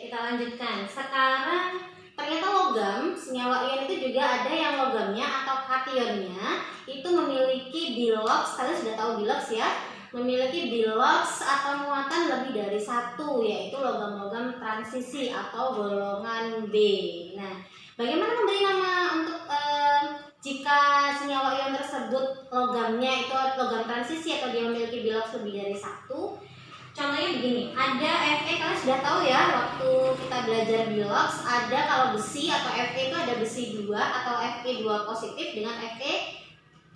kita lanjutkan. Sekarang ternyata logam, senyawa ion itu juga ada yang logamnya atau kationnya itu memiliki bilox. Kalian sudah tahu bilox ya? Memiliki bilox atau muatan lebih dari satu, yaitu logam-logam transisi atau golongan B. Nah, bagaimana memberi nama untuk jika senyawa ion tersebut logamnya itu logam transisi atau dia memiliki bilox lebih dari satu? Contohnya begini, ada Fe, kalian sudah tahu ya waktu kita belajar bilox, ada kalau besi atau Fe itu ada besi 2 atau Fe 2 positif dengan Fe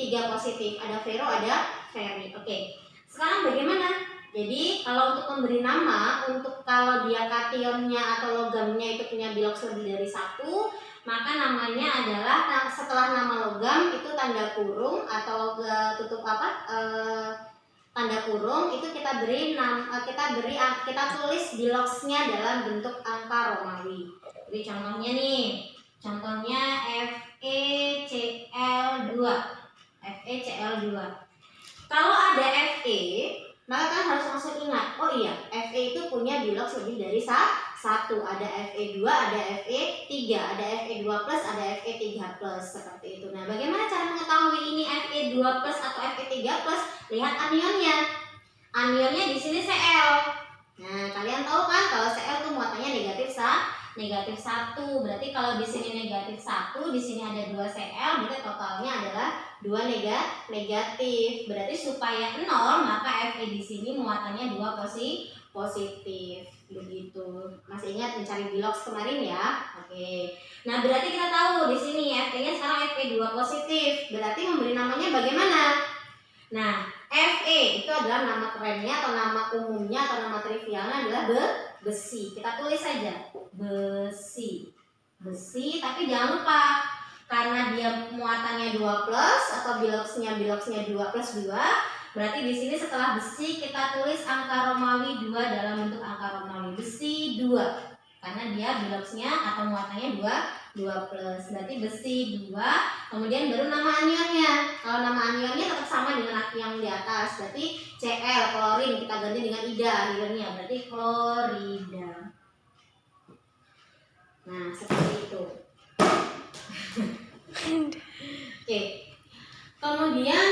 3 positif. Ada ferro, ada feri. Oke. Sekarang bagaimana? Jadi kalau untuk memberi nama, untuk kalau dia kationnya atau logamnya itu punya bilox lebih dari satu, maka namanya adalah setelah nama logam itu tanda kurung atau tutup apa? Tanda kurung itu kita tulis biloxnya dalam bentuk angka Romawi. Jadi contohnya nih, contohnya FeCl2. FeCl2. Kalau ada Fe, maka kan harus langsung ingat, oh iya, Fe itu punya bilox lebih dari satu. Ada Fe2, ada Fe3, ada Fe2+, ada Fe3+, seperti itu. Nah, bagaimana cara mengetahui ini Fe2+ atau Fe3+? Lihat anionnya. Anionnya di sini Cl. Nah, kalian tahu kan kalau Cl itu muatannya negatif 1. Berarti kalau di sini negatif 1, di sini ada 2 Cl, berarti totalnya adalah 2 negatif. Berarti supaya 0, maka Fe di sini muatannya 2 positif. Begitu. Masih ingat mencari bilox kemarin ya? Oke. Nah, berarti kita tahu di sini Fe-nya sekarang Fe2 positif. Berarti memberi namanya bagaimana? Nah, Fe itu adalah nama kerennya atau nama umumnya atau nama trivialnya adalah besi. Kita tulis saja besi. Besi, tapi jangan lupa karena dia muatannya 2 plus atau biloxnya 2 plus 2, berarti di sini setelah besi kita tulis angka Romawi 2 dalam bentuk angka Romawi besi 2. Karena dia biloxnya atau muatannya 2 plus. Berarti besi 2, kemudian baru nama anionnya. Kalau nama anionnya tetap sama dengan yang di atas. Berarti Cl, klorin, kita ganti dengan ida akhirnya. Berarti klorida. Nah, seperti itu. Oke. Kemudian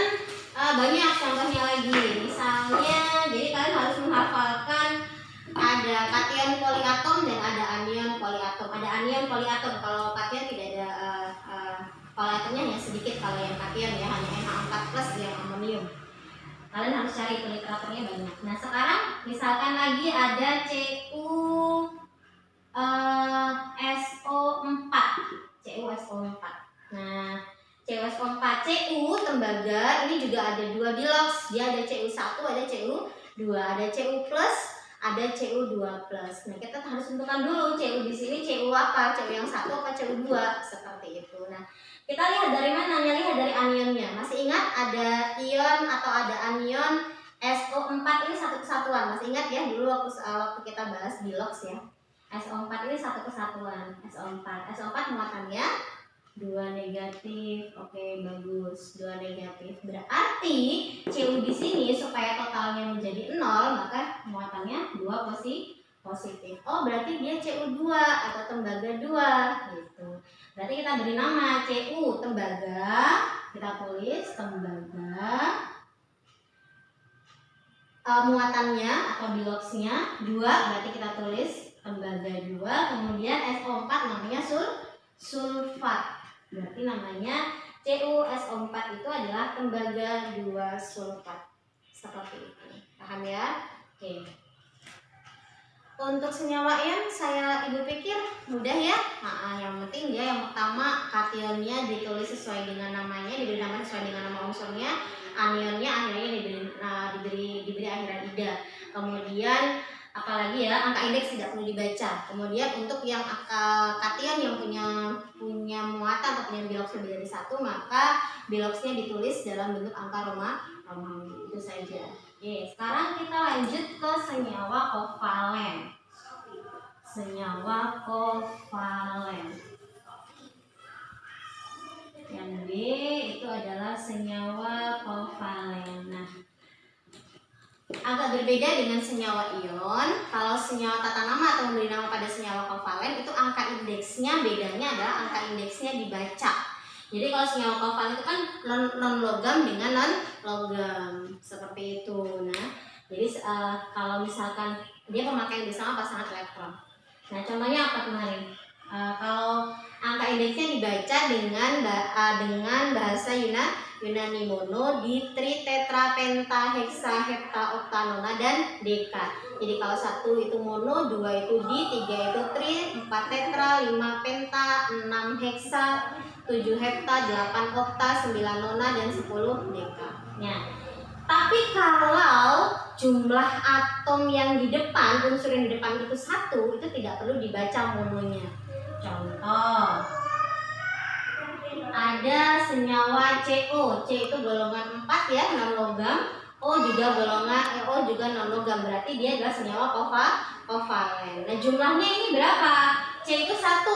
banyak contohnya lagi. Misalnya, jadi kalian harus menghafalkan ada kation poliatom dan ada anion poliatom. Ada anion poliatom. Kalau kation tidak ada poliatomnya hanya sedikit. Kalau yang kation ya hanya NH4+ yang amonium. Kalian harus cari literaturnya banyak. Nah, sekarang misalkan lagi ada CuSO4. CuSO4. Nah, CuSO4, Cu tembaga ini juga ada 2 bilox. Dia ada Cu1, ada Cu2, ada Cu+, ada Cu2+. Nah, kita harus tentukan dulu Cu di sini Cu apa? Cu yang 1 apa Cu2? Seperti itu. Nah, kita lihat dari mana? Lihat dari anionnya. Masih ingat ada ion atau ada anion SO4 ini satu kesatuan. Masih ingat ya dulu waktu kita bahas bilox ya. SO4 ini satu kesatuan. SO4 muatannya 2 negatif. Oke, bagus. 2 negatif. Berarti Cu di sini supaya totalnya menjadi 0, maka muatannya 2 positif. Oh, berarti dia Cu2 atau tembaga 2 gitu. Berarti kita beri nama Cu tembaga. Kita tulis tembaga. Muatannya atau biloxnya 2, berarti kita tulis tembaga 2. Kemudian SO4 namanya sulfat. Berarti namanya CuSO4 itu adalah tembaga 2 sulfat. Seperti itu. Paham ya? Oke. Untuk senyawa ion ibu pikir mudah ya. Nah, yang penting dia yang pertama kationnya ditulis sesuai dengan namanya, diberi nama sesuai dengan nama unsurnya. Anionnya akhirnya diberi akhiran ida. Kemudian apalagi ya, angka indeks tidak perlu dibaca. Kemudian untuk yang kation yang punya muatan atau punya bilox lebih dari 1, maka biloxnya ditulis dalam bentuk angka Romawi. Itu saja. Oke, sekarang kita lanjut ke senyawa kovalen. Senyawa kovalen. Yang B itu adalah senyawa kovalen. Nah, agak berbeda dengan senyawa ion. Kalau senyawa tata nama atau memberi nama pada senyawa kovalen itu angka indeksnya, bedanya adalah angka indeksnya dibaca. Jadi kalau senyawa kovalen itu kan non logam dengan non logam seperti itu. Nah, jadi kalau misalkan dia pemakaian bersama pasangan elektron. Nah, contohnya apa kemarin? Kalau angka indeksnya dibaca dengan bahasa Yunani mono, ditri, tetra, penta, heksa, hepta, okta, nona, dan deka. Jadi kalau 1 itu mono, 2 itu di, 3 itu tri, 4 tetra, 5 penta, 6 heksa, 7 hepta, 8 okta, 9 nona, dan 10 deka. Nah, tapi kalau jumlah atom yang di depan, unsur yang di depan itu 1, itu tidak perlu dibaca mononya. Contoh, ada senyawa CO. C itu golongan 4 ya, non logam. O juga non logam, berarti dia adalah senyawa kovalen. Nah, jumlahnya ini berapa? C itu 1.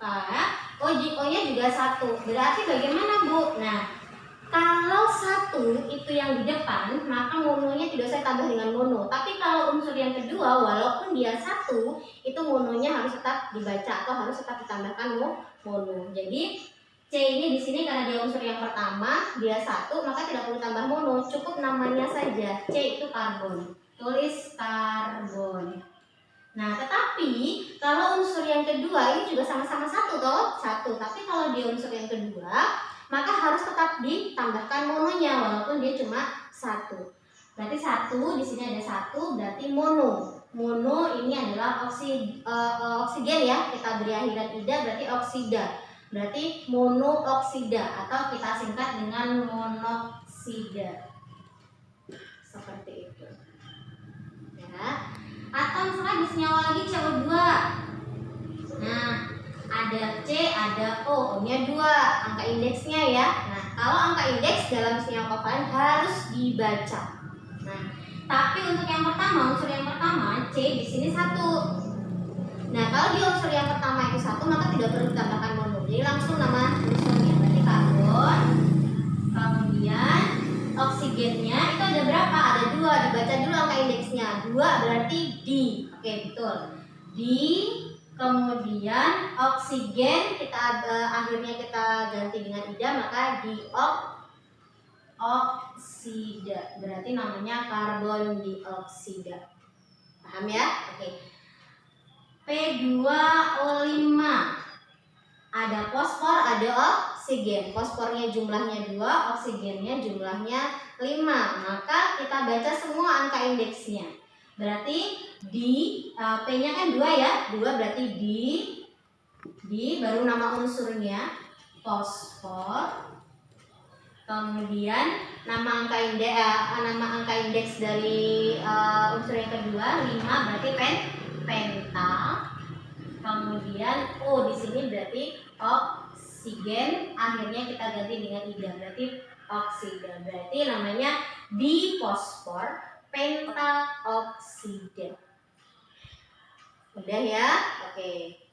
Nah, O-nya juga 1. Berarti bagaimana, Bu? Nah, kalau 1 itu yang di depan, maka mononya tidak usah tambah dengan mono. Tapi kalau unsur yang kedua, walaupun dia 1, itu mononya harus tetap dibaca atau harus tetap ditambahkan mono. Jadi C ini di sini karena dia unsur yang pertama, dia 1, maka tidak perlu tambah mono, cukup namanya saja. C itu karbon. Tulis karbon. Nah, tetapi kalau unsur yang kedua ini juga sama-sama 1 toh, 1. Tapi kalau dia unsur yang kedua, maka harus tetap ditambahkan mononya walaupun dia cuma 1. Berarti 1 di sini ada 1, berarti mono. Mono ini adalah oksigen ya, kita beri akhiran ida berarti oksida. Berarti monooksida atau kita singkat dengan monoksida. Seperti itu. Ya. Atau misalnya di senyawa lagi CO2. Nah, ada C, ada O, O-nya 2, angka indeksnya ya. Nah, kalau angka indeks dalam senyawa kovalen harus dibaca. Nah, tapi untuk yang pertama, unsur yang pertama C di sini 1. Nah, kalau di unsur yang pertama itu 1, maka tidak perlu ditambahkan mono. Jadi langsung nama unsurnya berarti karbon. Kemudian oksigennya itu ada berapa? Ada 2. Dibaca dulu angka indeksnya. 2 berarti di. Oke, betul. Di. Kemudian oksigen akhirnya kita ganti dengan ida, maka oksida. Berarti namanya karbon dioksida. Paham ya? Oke. P2O5. Ada fosfor, ada oksigen. Fosfornya jumlahnya 2, oksigennya jumlahnya 5. Maka kita baca semua angka indeksnya. Berarti P-nya kan 2 ya. 2 berarti di baru nama unsurnya fosfor. Kemudian nama angka indeks dari unsur yang kedua 5 berarti penta. Kemudian O di sini berarti oksigen, akhirnya kita ganti dengan ida berarti oksida. Berarti namanya difosfor pentaoksida. Udah ya? Oke.